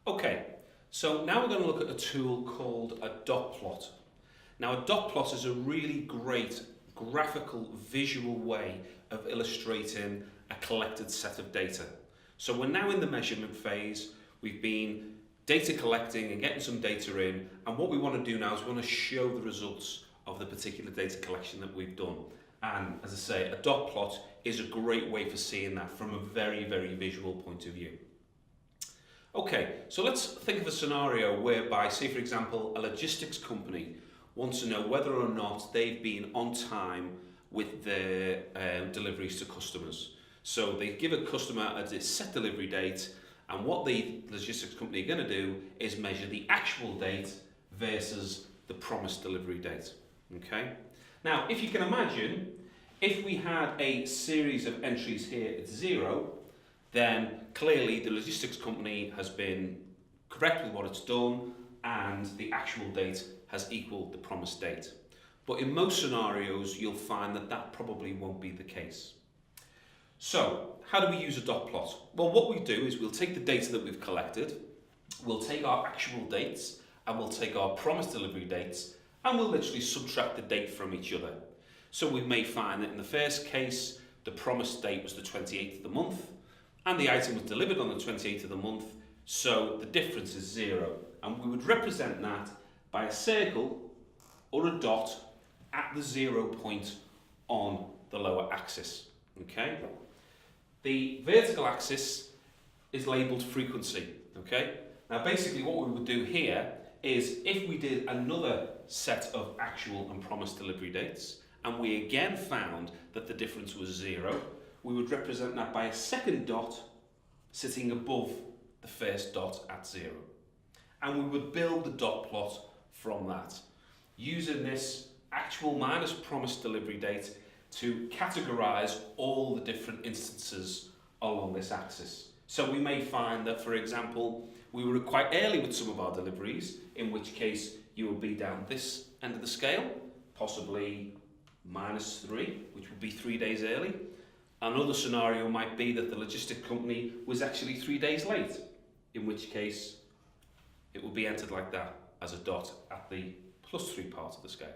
Okay, so now we're going to look at a tool called a dot plot. Now a dot plot is a really great graphical visual way of illustrating a collected set of data. So we're now in the measurement phase. We've been data collecting and getting some data in, and what we want to do now is we want to show the results of the particular data collection that we've done. And as I say, a dot plot is a great way for seeing that from a very, very visual point of view. Okay, so let's think of a scenario whereby, say for example, a logistics company wants to know whether or not they've been on time with their deliveries to customers. So they give a customer a set delivery date, and what the logistics company are going to do is measure the actual date versus the promised delivery date. Okay. Now, if you can imagine, if we had a series of entries here at 0, then clearly the logistics company has been correct with what it's done and the actual date has equaled the promised date. But in most scenarios, you'll find that that probably won't be the case. So, how do we use a dot plot? Well, what we do is we'll take the data that we've collected, we'll take our actual dates, and we'll take our promised delivery dates, and we'll literally subtract the date from each other. So we may find that in the first case, the promised date was the 28th of the month, and the item was delivered on the 28th of the month, so the difference is 0. And we would represent that by a circle or a dot at the 0 point on the lower axis. Okay? The vertical axis is labelled frequency. Okay? Now basically what we would do here is if we did another set of actual and promised delivery dates, and we again found that the difference was 0, we would represent that by a second dot sitting above the first dot at 0. And we would build the dot plot from that, using this actual minus promised delivery date to categorize all the different instances along this axis. So we may find that, for example, we were quite early with some of our deliveries, in which case you will be down this end of the scale, possibly -3, which would be 3 days early. Another scenario might be that the logistic company was actually 3 days late, in which case it will be entered like that as a dot at the +3 part of the scale.